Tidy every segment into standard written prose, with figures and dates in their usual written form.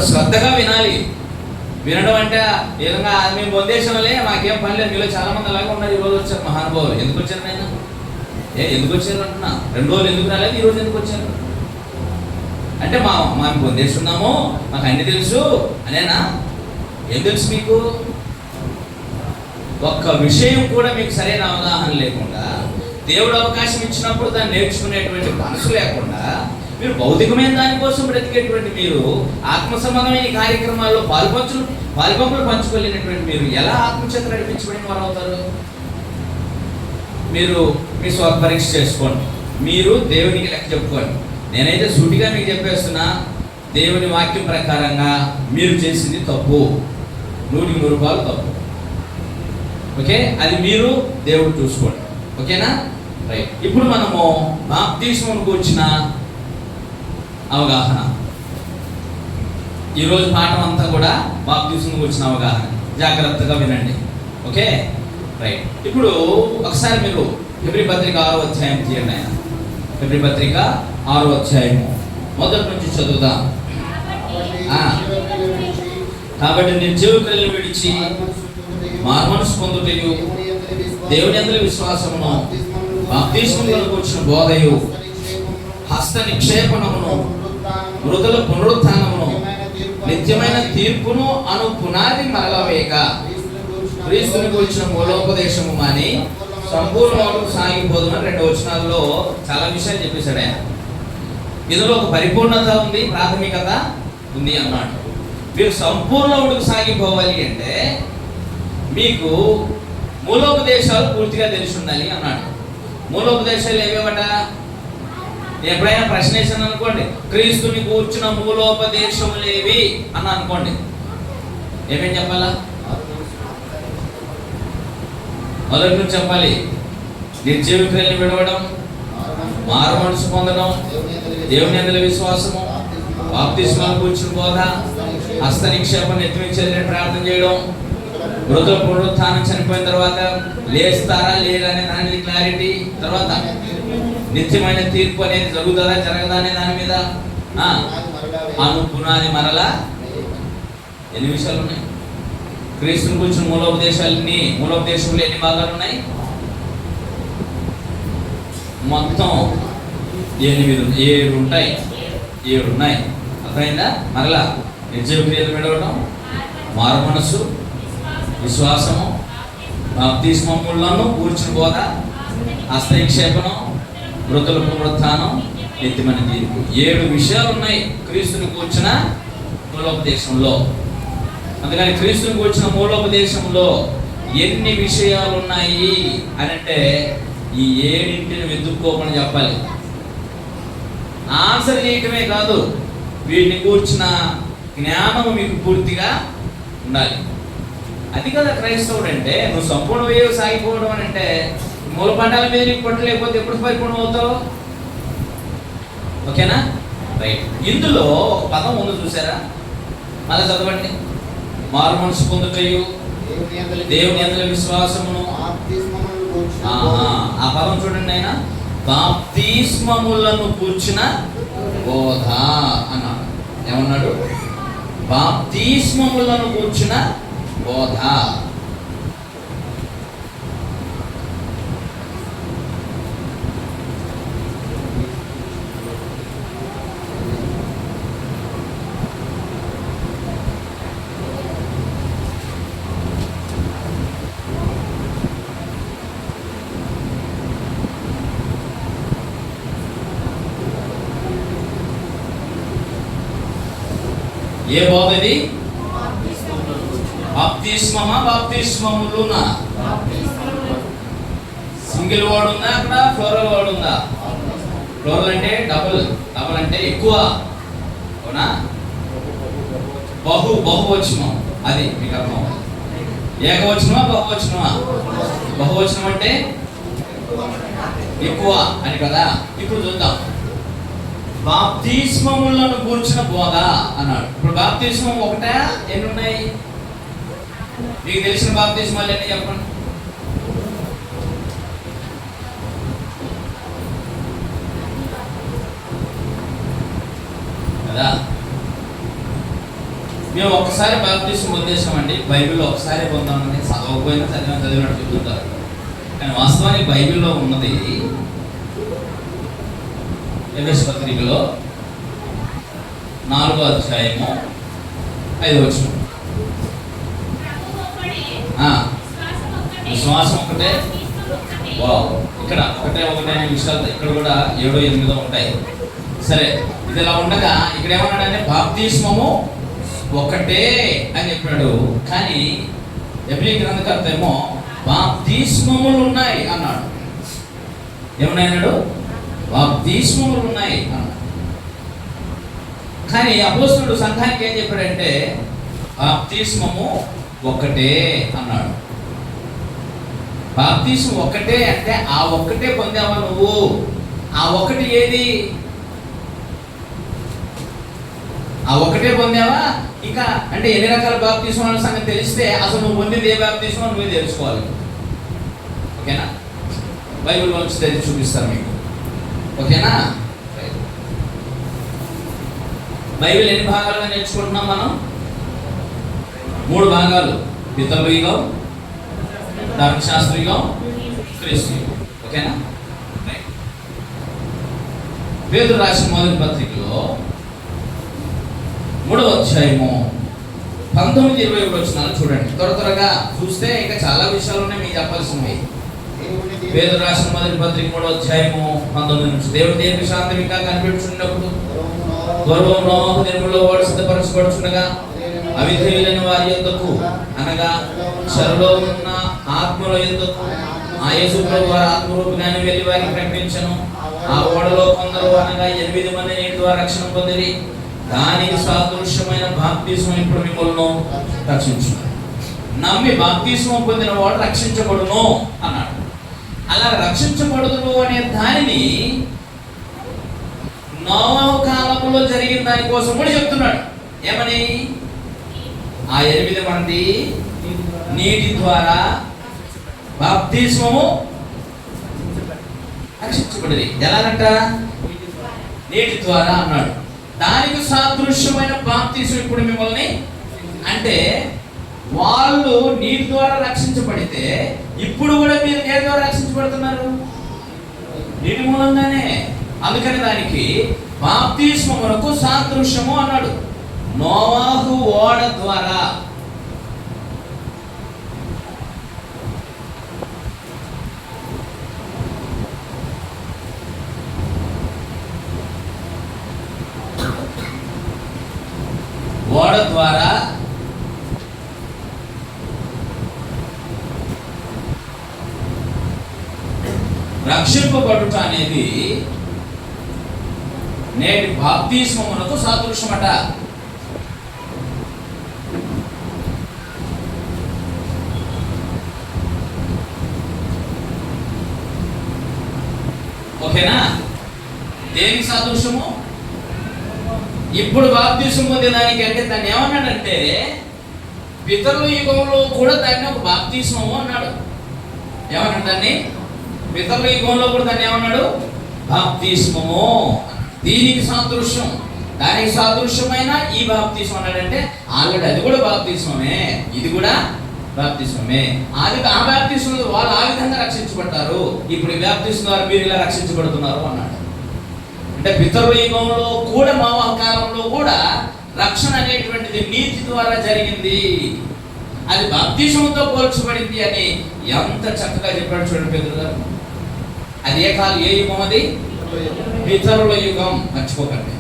శ్రద్ధగా వినాలి. వినడం అంటే ఈ విధంగా మేము పొందేశంలే మాకేం పని లేదు. మీలో చాలా మంది అలాగే ఉన్నారు. ఈరోజు వచ్చారు మహానుభావులు. ఎందుకు వచ్చారు నాయన? ఎందుకు వచ్చారు అంటున్నా. 2 రోజులు ఎందుకు రాలేదు, ఈరోజు ఎందుకు వచ్చారు అంటే మేము పొందేస్తున్నాము, మాకు అన్ని తెలుసు అనేనా? ఏం తెలుసు మీకు? ఒక్క విషయం కూడా మీకు సరైన అవగాహన లేకుండా, దేవుడు అవకాశం ఇచ్చినప్పుడు దాన్ని నేర్చుకునేటువంటి మనసు లేకుండా, మీరు భౌతికమైన దానికోసం బ్రతికేటువంటి మీరు ఆత్మ సంబంధమైన కార్యక్రమాల్లో పాల్పంపులు పంచుకోలేనటువంటి మీరు ఎలా ఆత్మచేత నడిపించబడిన వారు అవుతారు? మీరు మీ స్వపరీక్ష చేసుకోండి. మీరు దేవునికి లెక్క చెప్పుకోండి. నేనైతే సూటిగా మీకు చెప్పేస్తున్నా, దేవుని వాక్యం ప్రకారంగా మీరు చేసింది తప్పు, 100కి 100 తప్పు. ఓకే, అది మీరు దేవుడు చూసుకోండి. ఓకేనా? రైట్. ఇప్పుడు మనము బాప్తిస్మం కూర్చిన అవగాహన, ఈరోజు పాఠం అంతా కూడా బాప్తిస్మం కూర్చిన అవగాహన. జాగ్రత్తగా వినండి. Okay, right. ఇప్పుడు ఒకసారి మీరు హెబ్రీ పత్రిక 6వ అధ్యాయం తీయండి. ఆయన హెబ్రీ పత్రిక 6వ అధ్యాయము మొదటి నుంచి చదువుదాం. కాబట్టి నిర్జీవ క్రియలను విడిచి మారుమనసు పొందుటయు, దేవుని యందు విశ్వాసమును, బాప్తిస్మములను కూర్చిన బోధయు, హస్త నిక్షేపణమును, మృతుల పునరుత్థానమును, నిత్యమైన తీర్పును అను పునాది మరల వేక క్రీస్తుని కూర్చిన మూలోపదేశము మాని సంపూర్ణకు సాగిపోదుమని 2 వచనాల్లో చాలా విషయాలు చెప్పేశాడు ఆయన. ఇందులో ఒక పరిపూర్ణత ఉంది, ప్రాథమికత ఉంది అన్నాడు. మీరు సంపూర్ణకు సాగిపోవాలి అంటే మీకు మూలోపదేశాలు పూర్తిగా తెలిసి ఉండాలి అన్నాడు. మూలోపదేశాలు ఏవేవట? ఎప్పుడైనా ప్రశ్న వేసాను అనుకోండి, క్రీస్తుని కూర్చున్న మూలోపదేశములేవి అని అనుకోండి, ఏమేం చెప్పాలా? మొదటి నుంచి చెప్పాలి. నిర్జీవ క్రియలను విడవడం, మారు మనసు పొందడం, దేవుని యందు విశ్వాసము, బాప్తిస్మాలు కూర్చుని బోధ, హస్త నిక్షేపం, నెత్తిమించేది ప్రార్థన చేయడం, మృతుల పునరుత్థానం, చనిపోయిన తర్వాత లేస్తారా లేరా అనే దాని క్లారిటీ, తర్వాత నిత్యమైన తీర్పు అనేది జరుగుతుందా జరగదా అనే దాని మీద అను పునాది మరలా. ఎన్ని విషయాలు ఉన్నాయి? క్రీస్తుని గురించిన మూలోపదేశంలో ఎన్ని భాగాలు ఉన్నాయి? మొత్తం 7 ఉంటాయి. 7 ఉన్నాయి. అర్థమైందా? మరలా నిర్జీవ క్రియలు విడవడం, మారు మనస్సు, విశ్వాసము, బాప్తిస్మములను కూర్చుని బోధ, హస్త నిక్షేపణం, మృతుల పునరుత్థానం, నిత్యమైన తీర్పు. 7 విషయాలు ఉన్నాయి క్రీస్తుని కూర్చున్న మూలోపదేశంలో. అందుకని క్రీస్తుని కూర్చున్న మూలోపదేశంలో ఎన్ని విషయాలు ఉన్నాయి అని అంటే ఈ 7ంటిని వెతుక్కోమని చెప్పాలి. ఆన్సర్ చేయటమే కాదు, వీటిని కూర్చున్న జ్ఞానం మీకు పూర్తిగా ఉండాలి. అది కదా క్రైస్తవుడు అంటే. నువ్వు సంపూర్ణ వేయవు సాగిపోవడం అని అంటే మూల పండాల మీద నీకు పట్టలేకపోతే ఎప్పుడు పరిపూర్ణం అవుతావు? ఓకేనా? రైట్. ఇందులో ఒక పదం ఉంది, చూసారా? మళ్ళీ చదవండి. మారు మనసు పొందుటయు, దేవుని యందు విశ్వాసమును. ఆ పదం చూడండి. ఆయన బాప్తిస్మములను కూర్చిన బోధ అన్నాడు. ఏమన్నాడు? బాప్తిస్మములను కూర్చిన బోధ. ఏ బోధ ఇది? బాప్తిస్మమా బాప్తిస్మములునా? సింగిల్ వర్డ్ ఉందా అక్కడ? ఫ్లోరల్ వర్డ్ ఉందా? ఫ్లోరల్ అంటే డబుల్ అంటే ఎక్కువ, అవునా? బహువచనం, అది మీకు అర్థం. ఏకవచనమా బహువచనమా? బహువచనం అంటే ఎక్కువ అని కదా. ఇప్పుడు చూద్దాం. బాప్తిస్మములను కూర్చిన బోధ అన్నాడు. ఇప్పుడు బాప్తిస్మం ఒకటే, ఎన్ని ఉన్నాయి? మీకు తెలిసిన బాప్తిస్మాలు ఎన్ని చెప్పండి? కదా. మేము ఒక్కసారి బాప్తిస్మం పొందేసామండి, బైబిల్లో ఒకసారి పొందామని చదవకపోయినా చదివినట్టు చెబుతుంటారు. కానీ వాస్తవానికి బైబిల్లో ఉన్నది ఎఫెసీ పత్రికలో 4వ అధ్యాయము 5వ వచనం. విశ్వాసం ఒకటే. వావ్, ఇక్కడ ఒకటే అనే విషయాలు ఇక్కడ కూడా 7, 8 ఉంటాయి. సరే, ఇది ఇలా ఉండగా ఇక్కడ ఏమన్నాడంటే బాప్తిస్మము ఒకటే అని చెప్పాడు. కానీ ఎబ్రీ గ్రంథకర్త ఏమో బాప్తిస్మములు ఉన్నాయి అన్నాడు. ఏమన్నాడు? బాప్తిస్మములు ఉన్నాయి అన్నాడు. కానీ అపోస్తలుడు సంఘానికి ఏం చెప్పాడంటే బాప్తిస్మము ఒకటే అన్నాడు. బాప్తిస్మం ఒకటే అంటే ఆ ఒక్కటే పొందావా నువ్వు? ఆ ఒకటి ఏది? ఆ ఒకటే పొందావా? ఇంకా అంటే ఎన్ని రకాల బాప్తిస్మం అనే సంగతి తెలిస్తే అసలు నువ్వు పొందింది ఏ బాప్తిస్మం నువ్వే తెలుసుకోవాలి. ఓకేనా? బైబిల్లో నుంచి తెచ్చి చూపిస్తాను మీకు. ఓకేనా? బైబిల్ ఎన్ని భాగాలుగా నేర్చుకుంటున్నాం మనం? 3 భాగాలు: పితరుల యుగం, ధర్మశాస్త్ర యుగం, క్రీస్తు యుగం. ఓకేనా? పేతురు రాసిన మొదటి పత్రికలో 3వ అధ్యాయము 19-21 వచనాలు చూడండి. త్వరగా చూస్తే ఇంకా చాలా విషయాలు ఉన్నాయి మీకు చెప్పాల్సినవి. పేతురు రాసిన మొదటి పత్రిక 3వ అధ్యాయము 19 నుంచి. దేవుడు దేనికి శాంతి ఇంకా కనిపెట్టుచున్నప్పుడు పూర్వం నోహు దినములలో వాడు సిద్ధపరచబడుచుండగా అవిధేయులైన వారి యొద్దకు అనగా చెరలో ఉన్న ఆత్మల యొద్దకు ఆ యేసు ప్రభు వారి ఆత్మరూపిగానే వెళ్ళి వారికి ప్రకటించను. ఆ ఓడలో కొందరు అనగా 8 మంది నీటి ద్వారా రక్షణ పొందిరి. దానికి సాదృశ్యమైన బాప్తిస్మం ఇప్పుడు మిమ్మల్ని రక్షించును. నమ్మి బాప్తిస్మం పొందిన వాడు రక్షించబడును అన్నాడు. అలా రక్షించబడును అనే దానిని నోవహు కాలంలో జరిగిన దానికోసం కూడా చెప్తున్నాడు. ఏమని? ఆ 8 మంది నీటి ద్వారా బాప్తిస్మము రక్షించబడింది. ఎలాగంట? నీటి ద్వారా అన్నాడు. దానికి సాదృశ్యమైన బాప్తిస్మం ఇప్పుడు మిమ్మల్ని, అంటే వాళ్ళు నీటి ద్వారా రక్షించబడితే ఇప్పుడు కూడా మీరు ఏ ద్వారా రక్షించబడుతున్నారు? నీటి మూలంగానే. అందుకని దానికి బాప్తిస్మమునకు సాదృశ్యము అన్నాడు. నోవహు ఓడ ద్వారా రక్షింపబడుట అనేది నేటి బాప్తిస్మమునకు సాదృశ్యమట. ఓకేనా? దేనికి సాదృశ్యము? ఇప్పుడు బాప్తిస్మం పొందేదానికి. అంటే దాన్ని ఏమన్నాడంటే పితరుల యుగంలో కూడా దాన్ని ఒక బాప్తిస్మము అన్నాడు. ఏమన్నాడు దాన్ని? పితరుల యుగంలో కూడా దాన్ని ఏమన్నాడు? బాప్తిస్మము. దీనికి సాదృశ్యం, దానికి సాదృశ్యమైన ఈ బాప్తిస్మం అన్నాడంటే ఆల్రెడీ అది కూడా బాప్తిస్మమే, ఇది కూడా బాప్తిస్మమే. అది ఆ బాప్తిస్మం వాళ్ళు ఆ విధంగా రక్షించబడ్డారు, ఇప్పుడు ఈ బాప్తిస్మం ద్వారా మీరు ఇలా రక్షించబడుతున్నారు అన్నాడు. అంటే పితరుల యుగంలో కూడా నోవహు కాలంలో కూడా రక్షణ అనేటువంటిది నీతి ద్వారా జరిగింది, అది బాప్తిస్మంతో పోల్చబడింది అని ఎంత చక్కగా చెప్పాడు చూడండి పేతురు గారు. అది ఏ కాలం, ఏ యుగం? అది పితరుల యుగం. మర్చిపోకండి,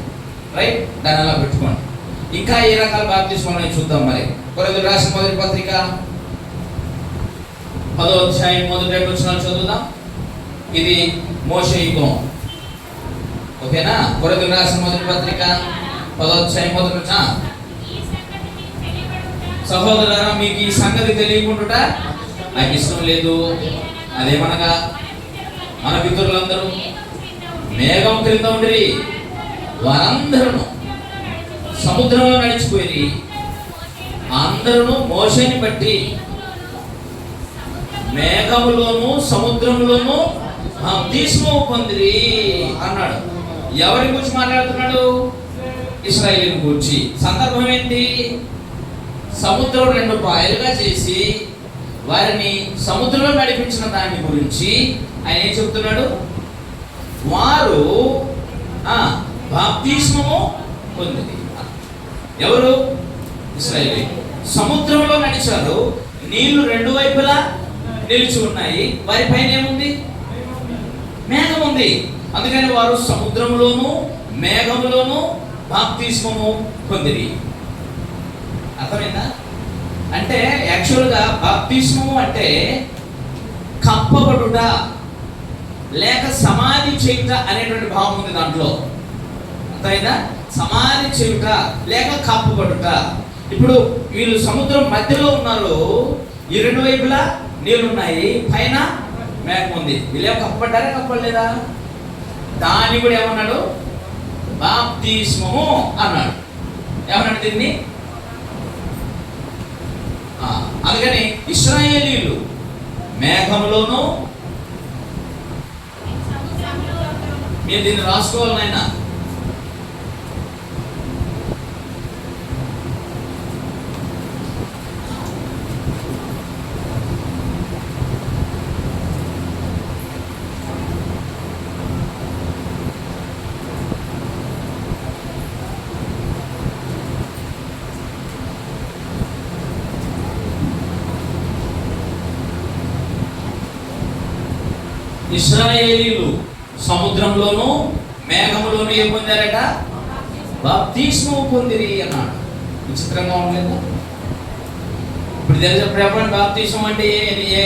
రైట్? దాన్ని అలా పెట్టుకోండి. ఇంకా ఏ రకాల బాప్తిస్మం చూద్దాం. మరి కొరింథీయులకు రాసిన మొదటి పత్రిక 10వ అధ్యాయం 1-2 వచనాలు చదువుదాం. ఇది మోషే యుగం. ఓకేనా? కొరింథీయులకు రాసిన మొదటి పత్రిక 10వ అధ్యాయం 1 వచనం. సహోదరులారా, మీకు ఈ సంగతి తెలియకుండా నాకు ఇష్టం లేదు. అదేమనగా మన పితరులందరూ మేఘం క్రింద ఉండి వారందరూ సముద్రంలో నడిచిపోయి అందరూ మోషేని బట్టి మేఘములోను సముద్రంలోను బాప్తిస్మం పొందిరి అన్నాడు. ఎవరి గురించి మాట్లాడుతున్నాడు? ఇశ్రాయేలుని గురించి. సందర్భం ఏంటి? సముద్రం రెండు పాయలుగా చేసి వారిని సముద్రంలో నడిపించిన దాని గురించి ఆయన ఏం చెప్తున్నాడు? వారు బాప్తిస్మము పొందింది. ఎవరు? ఇశ్రాయేలీయులు. సముద్రంలో నడిచారు, నీళ్లు రెండు వైపులా నిలిచి ఉన్నాయి, వారి పైన ఏముంది? మేఘం ఉంది. అందుకని వారు సముద్రంలోను మేఘంలోను బాప్తిస్మము పొందిరి. అర్థమైందా? అంటే యాక్చువల్గా బాప్తిస్మము అంటే కప్పబడుట లేక సమాధి చేయుట అనేటువంటి భావం ఉంది దాంట్లో. అర్థమైందా? సమాధి చేయుట లేక కప్పబడుట. ఇప్పుడు వీళ్ళు సముద్రం మధ్యలో ఉన్నారు, ఈ రెండు వైపులా నీళ్ళున్నాయి, పైన మేఘం ఉంది. వీళ్ళేమో కప్పబడ్డారా కప్పలేదా? దాన్ని కూడా ఏమన్నాడు? బాప్తిస్మము అన్నాడు. ఏమన్నాడు దీన్ని? అందుకని ఇశ్రాయేలీయులు మేఘంలోనూ, మీరు దీన్ని రాసుకోవాలి నాయన. ఇశ్రాయేలీయులు సముద్రంలోనూ మేఘములోనూ ఏం పొందారట? బాప్తిస్మము పొందిరి అన్నాడు. విచిత్రంగా ఉండలేదా? ఇప్పుడు తెలిసినప్పుడు చెప్పండి, బాప్తిస్మం అంటే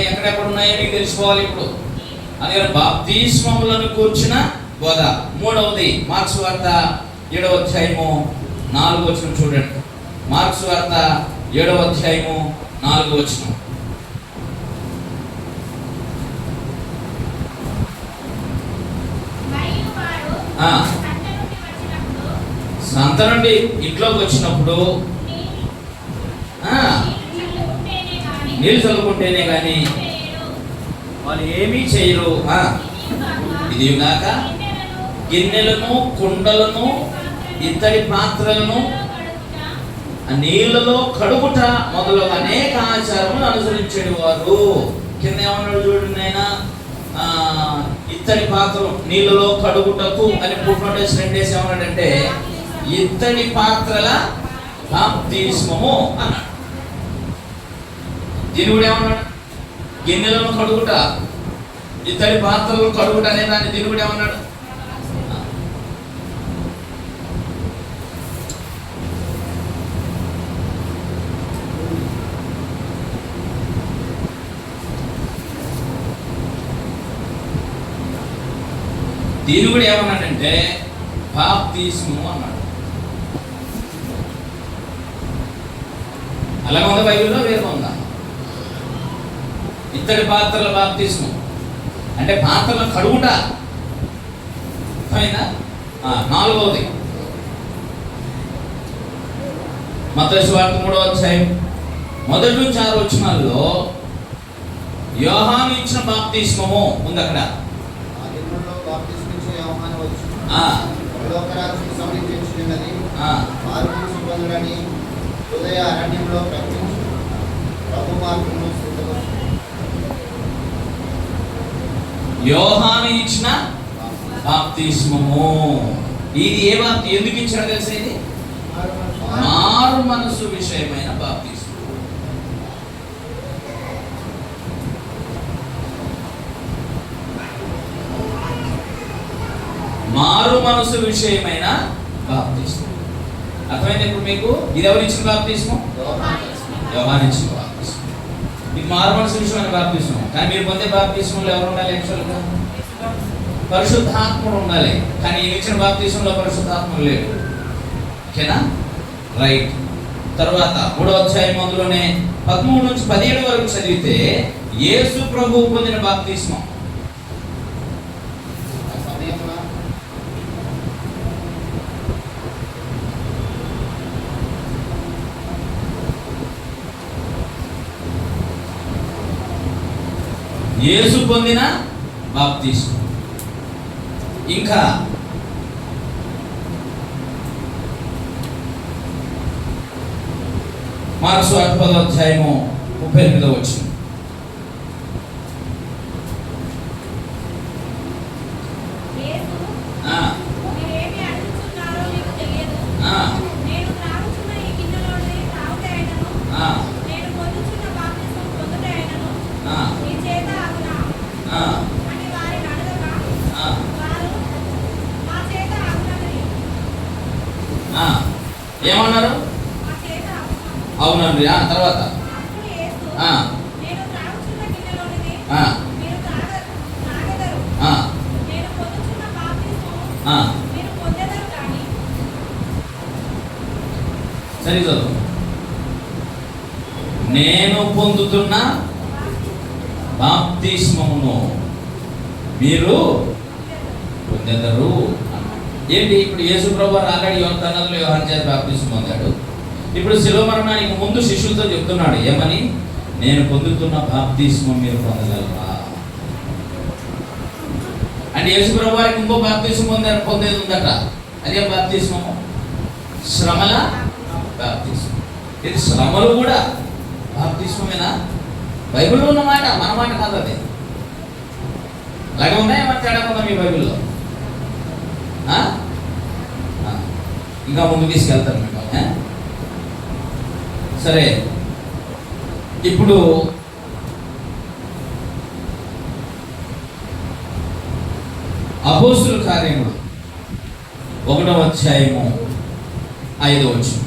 ఎక్కడెక్కడ ఉన్నాయో నీకు తెలుసుకోవాలి. ఇప్పుడు అందుకని బాప్తిస్మములను కూర్చున్న బోధ. మూడవది మార్క్స్ వార్త 7వ అధ్యాయము 4వ వచనం చూడండి. మార్క్స్ వార్త 7వ అధ్యాయము 4వ వచనం. సంత నుండి ఇంట్లోకి వచ్చినప్పుడు నీళ్ళు చల్లుకుంటేనే కానీ వాళ్ళు ఏమీ చేయరు. ఇది కాక గిన్నెలను, కుండలను, ఇత్తడి పాత్రలను నీళ్లలో కడుగుట మొదలు అనేక ఆచారములు అనుసరించేది వారు. కింద ఏమన్నాడు చూడండి ఆయన, ఇత్తడి పాత్రలు నీళ్ళలో కడుగుటకు అని పుట్టినోటేసి 2 ఏమన్నాడంటే ఇత్తడి పాత్రల బాప్తిస్మము అన్నాడు. దీని కూడా ఏమన్నాడు? గిన్నెలను కడుగుట, ఇత్తడి పాత్రలను కడుగుట అనే దాన్ని దీని కూడా ఏమన్నాడు? దీని కూడా ఏమన్నాడంటే బాప్తిస్మము అన్నాడు. అలాగే ఉందా బైబిల్లో? వేరే ఉందా? ఇత్తడి పాత్రల బాప్తిస్మం అంటే పాత్రల కడుగుట. అయినా 4వది మత్తయి సువార్త 3వ అధ్యాయం 1 నుంచి 6 వచనాల్లో యోహాను ఇచ్చిన బాప్తిస్మము ఉంది. అక్కడ యోహాను ఇచ్చిన బాప్తిస్మము. ఇది ఏ బాప్తి ఎందుకు ఇచ్చాడో తెలుసా? ఇది మారు మనసు విషయమైన బాప్తిస్మం. మారు మనసు విషయమైన బాప్తిస్మం. అర్థమైంది ఇప్పుడు మీకు? ఇది ఎవరు ఇచ్చిన బాప్తిస్మం? యోహాను ఇచ్చిన బాప్తిస్మం. ఇది మారు మనసు విషయమైన బాప్తిస్మం. కానీ మీరు పొందే బాప్తిస్మంలో ఎవరు ఉండాలి? యాక్చువల్గా పరిశుద్ధాత్ముడు ఉండాలి. కానీ ఈయన ఇచ్చిన బాప్తిస్మంలో పరిశుద్ధాత్ముడు లేడు. ఓకేనా? రైట్. తర్వాత 3వ అధ్యాయం అందులోనే 13 నుంచి 17 వరకు చదివితే యేసు ప్రభువు పొందిన బాప్తిస్మం. యేసు పొందిన బాప్తిస్మం. ఇంకా మార్కు సువార్త 10వ అధ్యాయము 38వ వచనం. ఏమన్నారు? అవునండి. తర్వాత సరే చదువు. నేను పొందుతున్న బాప్తిస్మమును మీరు పొందెదరు. ఏంటి? ఇప్పుడు యేసు ప్రభువు ఆల్రెడీ యోర్దాను నదిలో యోహాను చేత బాప్తిస్మం పొందాడు. ఇప్పుడు శిలువ మరణానికి ముందు శిష్యులతో చెప్తున్నాడు ఏమని? నేను పొందుతున్న బాప్తిస్మం మీరు పొందగలరా అంటే యేసు ప్రభు వారికి ఇంకో బాప్తిస్మం పొందేది ఉందట. అదే బాప్తిస్మము శ్రమల బాప్తిస్మం. ఇది శ్రమలు కూడా బాప్తిస్మమేనా? బైబిల్లో ఉన్న మాట, మన మాట కాదు అది. అలాగే ఉన్నాయా మన తేడా ఉందా మీ బైబిల్లో? ఇంకా ముందు తీసుకెళ్తాను మిమ్మల్ని. సరే, ఇప్పుడు అపోస్తుల కార్యములు 1వ అధ్యాయము 5వ వచనం.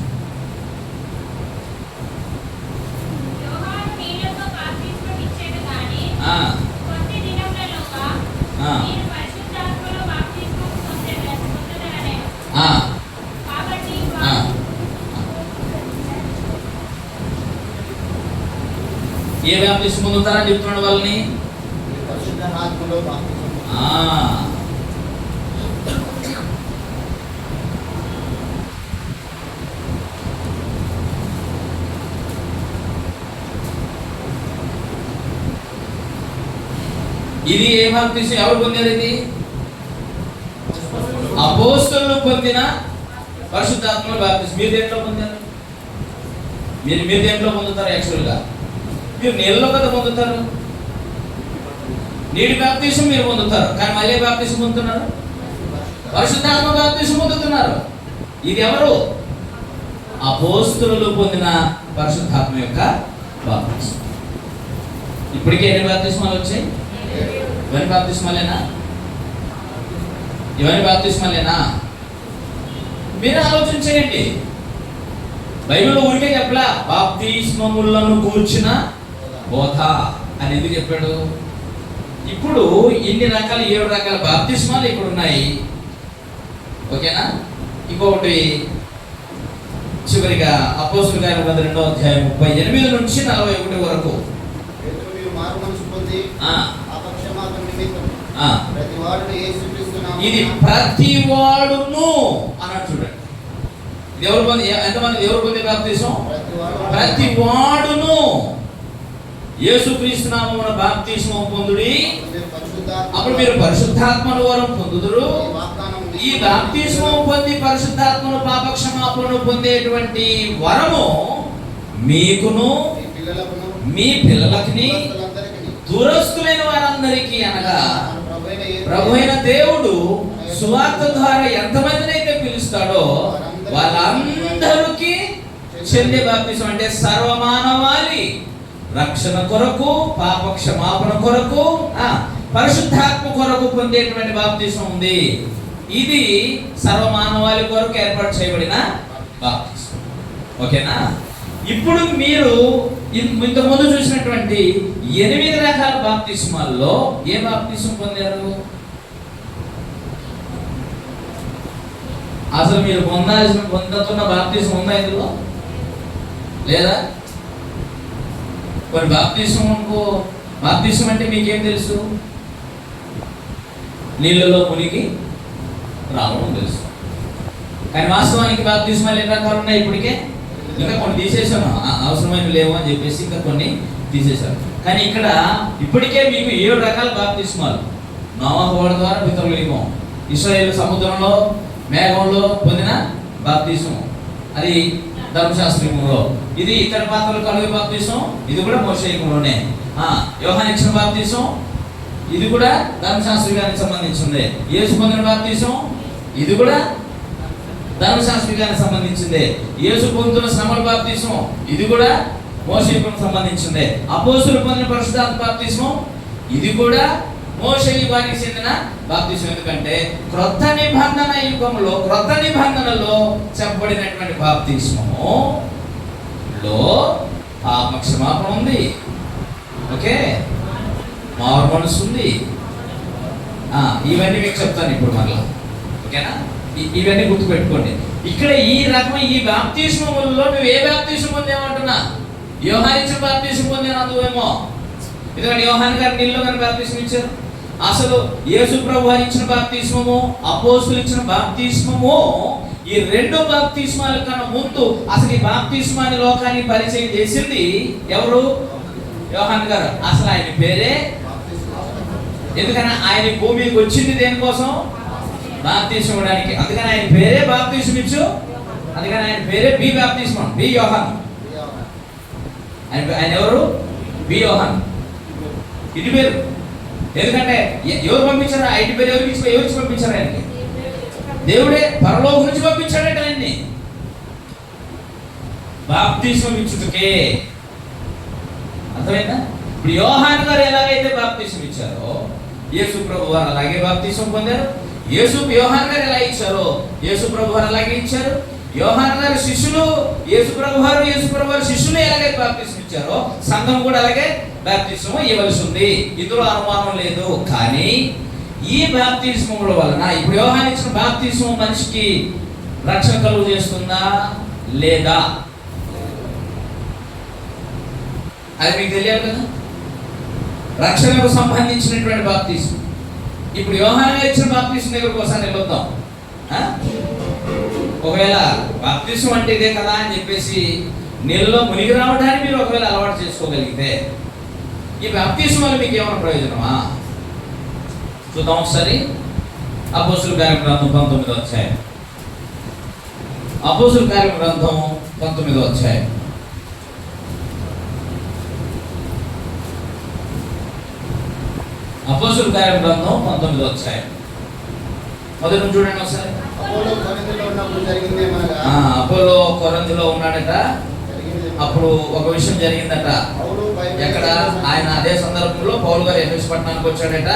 ఏ బాప్తిస్మం పొందుతారని చెప్తున్నాడు వాళ్ళని. ఇది ఏ బాప్తిస్మం? ఎవరు పొందారు? ఇది అపోస్తలులు పొందిన పరిశుద్ధాత్మ బాప్తిస్మం. మీరు దేంట్లో పొందారు? మీరు దేంట్లో పొందుతారు? యాక్చువల్గా మీరు నీళ్ళలో కదా పొందుతారు. నీటి బాప్తిస్మం మీరు పొందుతారు, కానీ మళ్ళీ బాప్తిస్మం పొందుతున్నారు, పరిశుద్ధాత్మ బాప్తిస్మం పొందుతున్నారు. ఇది ఎవరు? అపోస్తలులు పొందిన పరిశుద్ధాత్మ యొక్క బాప్తిస్మం. ఇప్పటికే ఎన్ని బాప్తిస్మాలు వచ్చాయి? ఇవన్నీ బాప్తిస్మాలేనా? ఇవన్నీ బాప్తిస్మాలేనా? మీరు ఆలోచన చేయండి. బైబిల్ ఊరికే చెప్పలా బాప్తిస్మములను కూర్చిన బోధ అని ఎందుకు చెప్పాడు? ఇప్పుడు ఇన్ని రకాల 7 రకాల బాప్తిస్మాలు ఇక్కడ ఉన్నాయి. ఓకేనా? ఇంకొకటి చివరిగా అపోస్తలుల కార్యములు 2వ అధ్యాయం 38 నుంచి 41 వరకు. ఇది ప్రతి వాడును అన్నాడు. చూడండి, ఎవరు పొంది, ఎంతమంది ఎవరు పొందే బాప్తిస్మం? ప్రతి వాడును యేసుక్రీస్తు నామమున బాప్తిస్మం పొందుడి, అప్పుడు మీరు పరిశుద్ధాత్మను వరం పొందుదురు. ఈ బాప్తిస్మం పొంది పరిశుద్ధాత్మను పాపక్షమాపణను పొందేటువంటి వరము మీకును మీ పిల్లలకి దురస్తులైన వారందరికీ, అనగా ప్రభువైన దేవుడు సువార్త ద్వారా ఎంతమందిని అయితే పిలుస్తాడో వాళ్ళందరికీ చెందే బాప్తిస్మం. అంటే సర్వమానవాళి రక్షణ కొరకు, పాప క్షమాపణ కొరకు, పరిశుద్ధాత్మ కొరకు పొందేటువంటి బాప్తిస్మం ఉంది. ఇది సర్వమానవాళి కొరకు ఏర్పాటు చేయబడిన బాప్తిస్మం. ఓకేనా? ఇప్పుడు మీరు ఇంతకుముందు చూసినటువంటి 8 రకాల బాప్తిస్మాల్లో ఏ బాప్తిస్మం పొందారు? అసలు మీరు పొందుతున్న బాప్తిస్మం ఉందా ఇందులో? లేదా? మరి బాప్తిస్మం అంటే మీకేం తెలుసు? నీళ్ళలో మునిగి రావడం తెలుసు. కానీ వాస్తవానికి బాప్తిస్మాలు ఎన్ని రకాలు ఉన్నాయి? ఇప్పటికే ఇంకా కొన్ని తీసేసాను, అవసరమైన లేవు అని చెప్పేసి ఇంకా కొన్ని తీసేశారు. కానీ ఇక్కడ ఇప్పటికే మీకు 7 రకాల బాప్తిస్మాలు. నోవహు ఓడ ద్వారా పితరులేమో, ఇశ్రాయేలు సముద్రంలో మేఘంలో పొందిన బాప్తిస్మం, అది ధర్మశాస్త్రంలో. ఇది ఇతర పాత్రలు కలిగే బాప్తీసం, ఇది కూడా మోషే యుగంలోనే. యోహాను ఇచ్చిన బాప్తీసం, ఇది కూడా ధర్మశాస్త్రానికి సంబంధించింది. యేసు పొందిన బాప్తీసం, ఇది కూడా ధర్మశాస్త్రానికి సంబంధించింది. యేసు పొందుతున్న శ్రమల బాప్తీసం, ఇది కూడా మోషే యుగం సంబంధించింది. అపోస్తులు పొందిన పరిశుద్ధాత్మ బాప్తీసం, ఇది కూడా మోషే యుగానికి చెందిన బాప్తీసం. ఎందుకంటే క్రొత్త నిబంధన యుగంలో, క్రొత్త నిబంధనలో చెప్పబడినటువంటి బాప్తీసములో పాప క్షమాపణ ఉంది, ఓకే, మారు మనసు ఉంది. ఇవన్నీ మీకు చెప్తాను ఇప్పుడు మరలా, ఓకేనా? ఇవన్నీ గుర్తుపెట్టుకోండి. ఇక్కడ ఈ రకం ఈ బాప్తీసములలో నువ్వు ఏ బాప్తీసం పొందేమంటున్నా? యోహాను ఇచ్చిన బాప్తీసం పొందేనందువేమో. ఎందుకంటే యోహాను గారు నీళ్ళు కానీ బాప్తీసం ఇచ్చారు. అసలు యేసు ప్రభు వారు ఇచ్చిన బాప్తీస్మము, అపోస్తులు ఇచ్చిన బాప్తీస్మము, ఈ రెండు బాప్తీస్మాల కన్నా ముందు అసలు ఈ బాప్తీస్మాని లోకానికి పరిచయం చేసింది ఎవరు? యోహాను గారు. అసలు ఆయన పేరే, ఎందుకని ఆయన భూమికి వచ్చింది దేనికోసం? బాప్తీసం ఇవ్వడానికి. అందుకని ఆయన పేరే బాప్తీసం ఇచ్చు. అందుకని ఆయన పేరే బి బాప్తీస్మం, బి యోహాను. ఆయన ఎవరు? బి యోహాను. ఇది పేరు. ఎందుకంటే ఎవరు పంపించారు? ఐటి పేరు ఎవరికి పంపించారు? ఆయనకి దేవుడే పరలోకం నుంచి పంపించాడట ఆయన్ని బాప్తీసం ఇచ్చుటకే. అర్థమైందా? ఇప్పుడు యోహాను గారు ఎలాగైతే బాప్తీసం ఇచ్చారో యేసు ప్రభు వారు అలాగే బాప్తీసం పొందారు. యోహాను గారు ఎలా ఇచ్చారో యేసు ప్రభు వారు అలాగే ఇచ్చారు. యోహాను గారు శిష్యులు, యేసు ప్రభు వారు శిష్యులు ఎలాగైతే బాప్తీసం ఇచ్చారో సంఘం కూడా అలాగే బాప్తిస్మం ఇవ్వాల్సి ఉంది. ఇందులో అనుమానం లేదు. కానీ ఈ బాప్తిస్మముల వలన ఇప్పుడు యోహాను ఇచ్చిన బాప్తిస్మం మనిషికి రక్షణ కలుగు చేస్తుందా లేదా? అది మీకు తెలియాలి కదా. రక్షణకు సంబంధించినటువంటి బాప్తిస్మం. ఇప్పుడు యోహాను ఇచ్చిన బాప్తిస్మం దగ్గరకు ఒకసారి వెళ్ళొద్దాం. ఒకవేళ బాప్తిస్మం అంటే ఇదే కదా అని చెప్పేసి నీళ్ళలో మునిగి రావడానికి మీరు ఒకవేళ అలవాటు చేసుకోగలిగితే ఈ బాప్తిస్మం వల్ల మీకు ఏమైనా ప్రయోజనమా? చూద్దాం ఒకసారి. అపోస్తుల కార్యం గ్రంథం 19వ అధ్యాయం. అపోస్తుల కార్యం గ్రంథం 19వ అధ్యాయం. అపోస్తుల కార్యం గ్రంథం 19వ అధ్యాయం మొదటి నుంచి చూడండి ఒకసారి. అపోలో కొరింథీలో ఉన్నాడట. అప్పుడు ఒక విషయం జరిగిందట. ఎక్కడ? ఆయన అదే సందర్భంలో పౌలు గారు ఎఫెసు పట్టణానికి వచ్చాడట.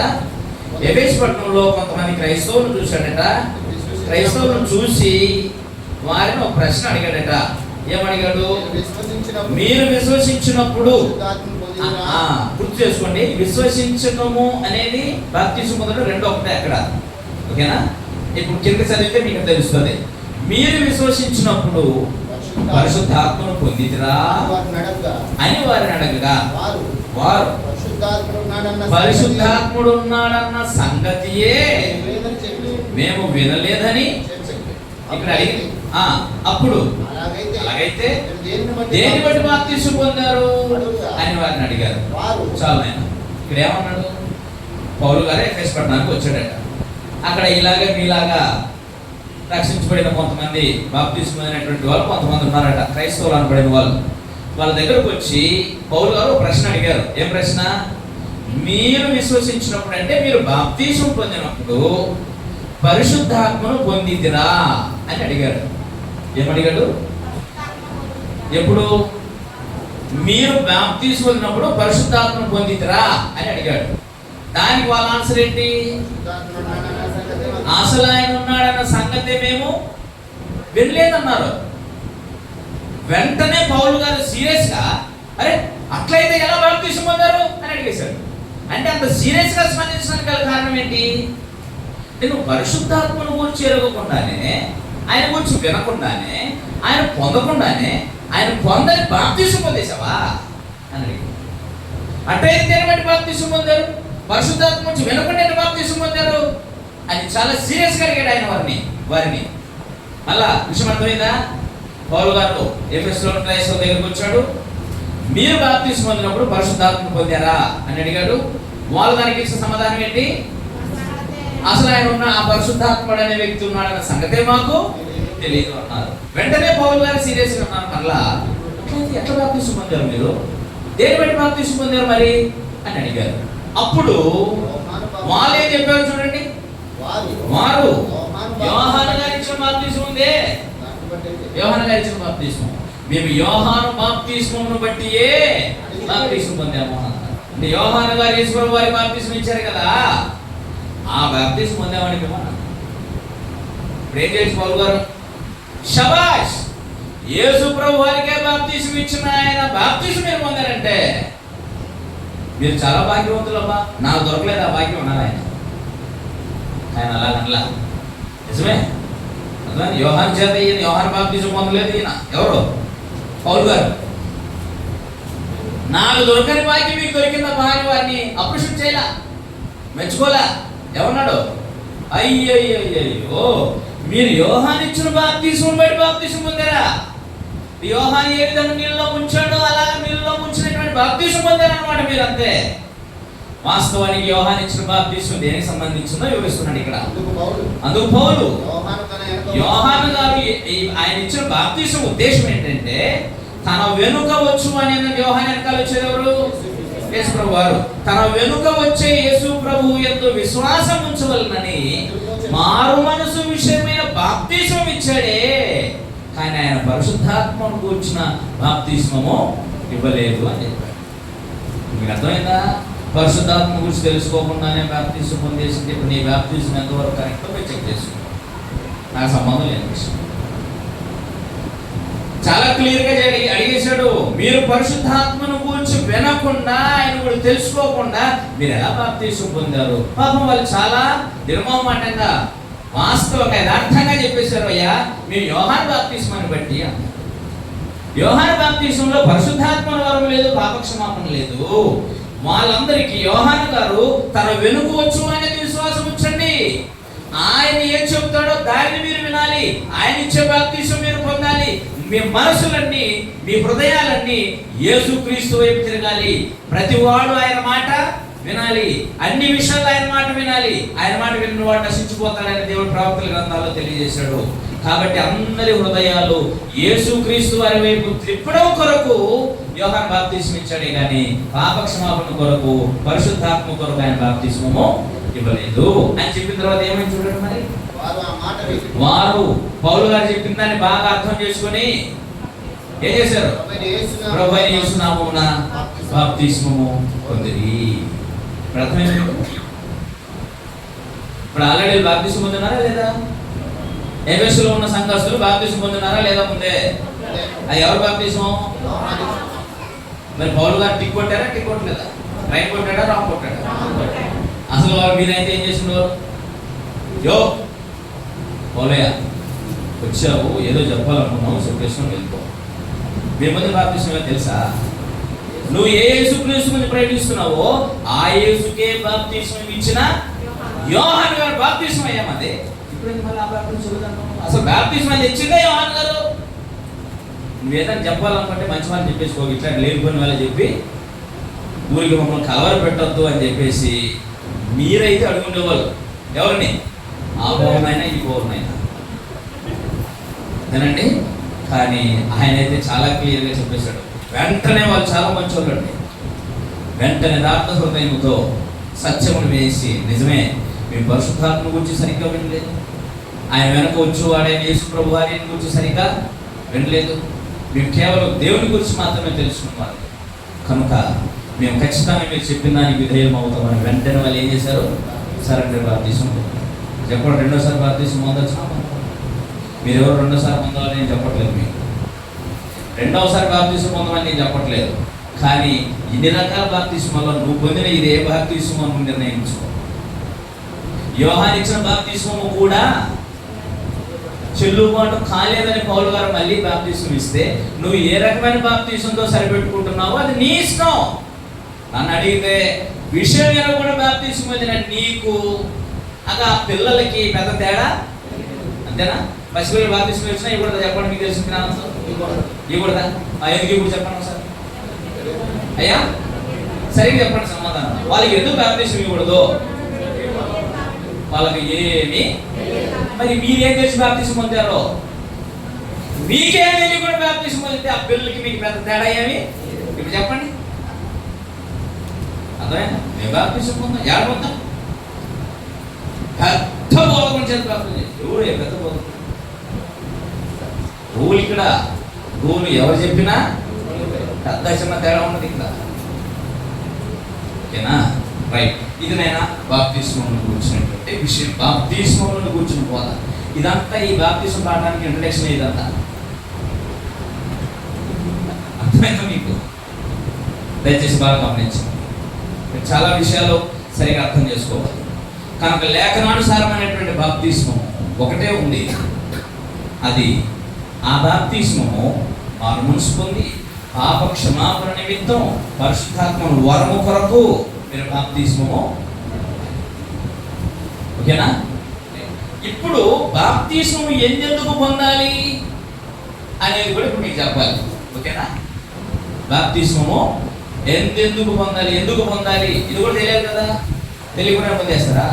ఎఫెసు పట్టణంలో కొంతమంది క్రైస్తవులను చూశాడట. క్రైస్తవులను చూసి వారిని ఒక ప్రశ్న అడిగాడట. ఏమడిగాడు? మీరు విశ్వసించినప్పుడు, గుర్తు చేసుకోండి, విశ్వసించటము అనేది బాప్తిస్మం పొందడం రెండు ఒకటే అక్కడ, ఓకేనా? ఇప్పుడు కింద చదివితే మీకు తెలుస్తుంది. మీరు విశ్వసించినప్పుడు పరిశుద్ధాత్మను పొందితిరా అని వారిని అడగగా వారు పరిశుద్ధాత్ముడు ఉన్నాడన్న సంగతియే మేము వినలేదని ఇక్కడ అడిగి, అప్పుడు అలాగైతే దేని బట్టి బాప్తిస్మం పొందారు అని వారిని అడిగారు. చాలు నాయన. ఇక్కడ ఏమన్నాడు? పౌలు గారు ఎఫెసు పట్టణానికి వచ్చాడట. అక్కడ ఇలాగే మీలాగా రక్షించబడిన కొంతమంది బాప్తిస్మం అయినటువంటి వాళ్ళు కొంతమంది ఉన్నారట, క్రైస్తవులు అనబడిన వాళ్ళు. వాళ్ళ దగ్గరకు వచ్చి పౌలు గారు ప్రశ్న అడిగారు. ఏం ప్రశ్న? మీరు విశ్వసించినప్పుడు, అంటే మీరు బాప్తిస్మం పొందినప్పుడు పరిశుద్ధాత్మను పొందితిరా అని అడిగాడు. ఏమడిగాడు? ఎప్పుడు? మీరు బాప్తిస్మం పొందినప్పుడు పరిశుద్ధాత్మను పొందితిరా అని అడిగాడు. దానికి వాళ్ళ ఆన్సర్ ఏంటి? అసలు ఆయన ఉన్నాడన్న సంగతి మేము వినలేదన్నారు. వెంటనే పౌలు గారు సీరియస్ గా, అరే అట్లయితే ఎలా బాప్తిస్మం పొందారు అని అడిగేశాడు. అంటే అంత సీరియస్ గా స్పందించడానికి గల కారణం ఏంటి? నేను పరిశుద్ధాత్మను గురించి ఎరగకుండానే, ఆయన గురించి వినకుండానే, ఆయన పొందకుండానే, ఆయన పొందని బాప్తిస్మం పొందేశావా అని అడిగాడు. అట్లయితే దేని బట్టి బాప్తిస్మం పొందారు? పరిశుద్ధాత్మ గురించి వినకుండా బాప్తిస్మం పొందారు అని చాలా సీరియస్గా అడిగాడు ఆయన వారిని. మళ్ళా విషయం అర్థమైందా? పౌలు గారు ఎఫెసులో క్రైస్తవుల దగ్గరకు వచ్చాడు. మీరు బాప్తిస్మం పొందినప్పుడు పరిశుద్ధాత్మను పొందారా అని అడిగాడు. వాళ్ళు దానికి ఇచ్చిన సమాధానం ఏంటి? అసలు ఆయన ఉన్న ఆ పరిశుద్ధాత్ముడు అనే వ్యక్తి ఉన్నాడన్న సంగతే మాకు తెలియదు అన్నారు. వెంటనే పౌలు గారు సీరియస్గా అన్నారు, మళ్ళా ఎట్లా బాప్తిసం పొందారు మీరు, దేని బట్టి బాప్తిసం పొందారు మరి అని అడిగారు. అప్పుడు వాళ్ళు ఏం చెప్పారు చూడండి, వారు యోహాను గారు ఇచ్చిన బాప్తిసం ఉందే, యోహాను గారు ఇచ్చిన బాప్తిసం, మేము యోహాను బాప్తిస్మమును బట్టియే బాప్తిసం పొందాము అన్నారు. అంటే యోహాను గారు యేసుప్రభు వారి బాప్తిసం ఇచ్చారు కదా, ఆ బాప్తిసం పొందామని మేము అన్నాం. ఇప్పుడు ఏం చేసి పౌలు గారు, శబాష్, యేసుప్రభు వారికే బాప్తిసం ఇచ్చిన ఆయన బాప్తిసం మీరు పొందారంటే మీరు చాలా భాగ్యవంతులమ్మా, నాకు దొరకలేదు ఆ భాగ్యం అన్నారు ఆయన అలాగనలా. నిజమే, యోహాను చేత ఈయన యోహాను బాప్తిసం పొందలేదు, ఈయన ఎవరు, పౌలు గారు. నాకు దొరకని భాగ్యం మీకు దొరికిందా భాగ్య, వారిని అప్రిషియేట్ చేయలా, మెచ్చుకోలే. ఎవన్నాడు, అయ్యో మీరు యోహాను ఇచ్చిన బాప్తిసం బట్టి బాప్తిసం పొందారా, యోహాను ఏ విధంగా నీళ్ళలో ముంచాడో అలాగే నీళ్ళలో ముంచినటువంటి బాప్తిసం పొందారన్నమాట మీరు, అంతే. వాస్తవానికి యోహాను ఇచ్చిన బాప్తిసం దేనికి సంబంధించిందో వివరిస్తున్నాడు ఇక్కడ. అందుకు పౌలు యోహాను గారు ఆయన ఇచ్చిన బాప్తిసం ఉద్దేశం ఏంటంటే, తన వెనుక వచ్చు అని యోహాను వెనకాల వచ్చేది ఎవరు, యేసు ప్రభు వారు. తన వెనుక వచ్చే యేసు ప్రభు యందు విశ్వాసం ఉంచవలనని మారు మనసు విషయమైన బాప్తిసం ఇచ్చాడే, కానీ ఆయన పరిశుద్ధాత్మను కూర్చున్న బాప్తిస్మము ఇవ్వలేదు అని చెప్పాడు. మీకు అర్థమైందా? పరిశుద్ధాత్మ గురించి తెలుసుకోకుండానే బాప్తిసం పొందేసింది. ఇప్పుడు నీ బాప్తిసం ఎంతవరకు కరెక్టో పోయి చెక్ చేసుకో, నాకు సంబంధం లేని విషయం. చాలా క్లియర్గా అడిగేశాడు, మీరు పరిశుద్ధాత్మను గురించి వినకుండా ఆయన కూడా తెలుసుకోకుండా మీరు ఎలా బాప్తిసం పొందారు. పాపం వాళ్ళు చాలా నిర్మమాటంగా వాస్తవంగా యథార్థంగా చెప్పేశారు, అయ్యా మేము యోహాను బాప్తిస్మాన్ని బట్టి అన్నారు. యోహాను బాప్తిసంలో పరిశుద్ధాత్మ వరం లేదు, పాపక్షమాపణ లేదు. వాళ్ళందరికీ యోహాను గారు తన వెనుక వచ్చు అనేది విశ్వాసం ఉంచండి, ఆయన ఏం చెప్తాడో దాన్ని మీరు వినాలి, ఆయన ఇచ్చే బాప్తిసం మీరు పొందాలి. మీ మనసులన్నీ మీ హృదయాలన్నీ యేసుక్రీస్తు వైపు తిరగాలి. ప్రతి వాడు ఆయన మాట వినాలి, అన్ని విషయాలు ఆయన మాట వినాలి. ఆయన మాట విన్న వాడు నశించిపోతాడని దేవుడు ప్రవక్తల గ్రంథాల్లో తెలియజేశాడు. కాబట్టి అందరి హృదయాలు యేసుక్రీస్తు వారి వైపు త్రిప్పడం కొరకు యోహాను బాప్తిసం ఇచ్చాడే కానీ పాపక్షమాపణ కొరకు పరిశుద్ధాత్మ కొరకు ఆయన బాప్తిస్మము ఇవ్వలేదు అని చెప్పిన తర్వాత ఏమని చూడండి, మరి వారు పౌలు గారు చెప్పిన దాన్ని బాగా అర్థం చేసుకొని ఏం చేశారు, ప్రభువైన యేసు నామమున బాప్తిస్మము పొందిరి. ఇప్పుడు ఆల్రెడీ బాప్తిసం పొందున్నారా లేదా? ఎఫెసులో ఉన్న సంఘస్థులు బాప్తిసం పొందున్నారా లేదా? ముందే అది ఎవరు బాప్తిసం? మరి పౌలు గారు టిక్ కొట్టారా, టిక్ కొట్టలేదా? రైట్ కొట్టాడా, రాంగ్ కొట్టాడా? అసలు వారు మీరైతే ఏం చేస్తున్నారు, యో పౌలయ్య వచ్చావు ఏదో చెప్పాలనుకున్నావు, చెప్పేసుకొని వెళ్ళిపో. మీ ముందు బాప్తిసం తెలుసా? నువ్వు ఏ యేసుక్రీస్తు గురించి ప్రకటిస్తున్నావో ఆ యేసుకే బాప్తిసం ఇచ్చిన యోహాను గారు బాప్తిసం అయ్యామదే. ఇప్పుడు మళ్ళీ ఆ బాప్తిసం చదువుతాను. అసలు బాప్తిసం అని తెచ్చిందే యోహాను గారు. నువ్వేదైనా చెప్పాలనుకుంటే మంచి వాళ్ళు చెప్పేసుకో, ఇట్లా లేనిపోయిన వాళ్ళు చెప్పి ఊరికి మమ్మల్ని కలవర పెట్టద్దు అని చెప్పేసి మీరైతే అడుగుండేవాళ్ళు ఎవరిని, ఆ పౌరునైనా ఈ పౌరునైనా అదేనండి. కానీ ఆయన అయితే చాలా క్లియర్గా చెప్పేశాడు. వెంటనే వాళ్ళు చాలా మంచి వాళ్ళు అండి. వెంటనే దార్థ హృదయంతో సత్యమును వేసి, నిజమే మేము పరిశుద్ధాత్మ గురించి సరిగ్గా వినలేదు, ఆయన వెనక వచ్చు వాడైన యేసు ప్రభు వారిని గురించి సరిగ్గా వినలేదు, మేము కేవలం దేవుని గురించి మాత్రమే తెలుసుకున్నాం. కనుక మేము ఖచ్చితంగా మీరు చెప్పిన దానికి విధేయం అవుతామని వెంటనే వాళ్ళు ఏం చేశారు, సరెండర్ బాప్తిసం. చెప్పండి, రెండోసారి బాప్తిసం పొందొచ్చు. మీరు ఎవరు రెండోసారి పొందాలని నేను చెప్పట్లేదు, మీకు రెండవసారి బాప్తిసం పొందమని నేను చెప్పట్లేదు. కానీ ఇన్ని రకాల బాప్తిస్మాల్లో నువ్వు పొందిన ఇది ఏ బాప్తిస్మో నువ్వు నిర్ణయించుకో. యోహాను ఇచ్చిన బాప్తిస్మము కూడా చెల్లుబాటు కాలేదని పౌలు గారు మళ్ళీ బాప్తిసం ఇస్తే నువ్వు ఏ రకమైన బాప్తిసంతో సరిపెట్టుకుంటున్నావో అది నీ ఇష్టం. నన్ను అడిగితే విషయం కూడా బాప్తిసం పొందిన నీకు అగా పిల్లలకి పెద్ద తేడా అంతేనా? పసిపిల్లలు బాప్తిసం వచ్చినా ఇవ్వకూడదా? చెప్పండి, మీకు తెలిసిన జ్ఞానంతో ఇవ్వకూడదా? ఎందుకు ఇప్పుడు చెప్పండి సార్ అయ్యా, సరిగ్గా చెప్పండి సమాధానం. వాళ్ళకి ఎందుకు బాప్తిసం ఇవ్వకూడదు? వాళ్ళకి ఏమి, మరి మీరేం తెలిసి బాప్తిసం పొందారో మీకే తెలియకుండా బాప్తిసం పొందితే ఆ పిల్లలకి మీకు పెద్ద తేడా ఏమి? ఇప్పుడు చెప్పండి. అర్థమైనా? మేము బాప్తిసం పొందాం, ఎవరు పొందాం? పెద్ద బోధకుని చేత బాప్తిసం. ఎవడే పెద్ద బోధకుడు? రూల్ ఇక్కడ రూల్ ఎవరు చెప్పినా పెద్ద చిన్న తేడా ఉన్నది ఇక్కడ. ఓకేనా? రైట్. ఇది నైనా బాప్తిస్మమును కూర్చున్నటువంటి విషయం. బాప్తిస్మమును కూర్చుని పోదా ఇదంతా ఈ బాప్తిస్మం పాఠానికి ఇంట్రడక్షన్. ఇదంతా అర్థమైందా మీకు? దయచేసి బాగా గమనించండి. చాలా విషయాలు సరిగా అర్థం చేసుకోవాలి. కనుక లేఖనానుసారమైనటువంటి బాప్తిస్మము ఒకటే ఉంది. అది ఆ బాప్తిస్మము మారు మనసు పొంది పాప క్షమాపణ నిమిత్తం పరిశుద్ధాత్మ వరము కొరకు మీరు బాప్తిస్మము. ఓకేనా? ఇప్పుడు బాప్తిస్మము ఎందుకు పొందాలి అనేది కూడా ఇప్పుడు మీకు చెప్పాలి. ఓకేనా? బాప్తిస్మము ఎందుకు పొందాలి, ఎందుకు పొందాలి ఇది కూడా తెలియదు కదా. తెలియకుండా పొందేస్తారా?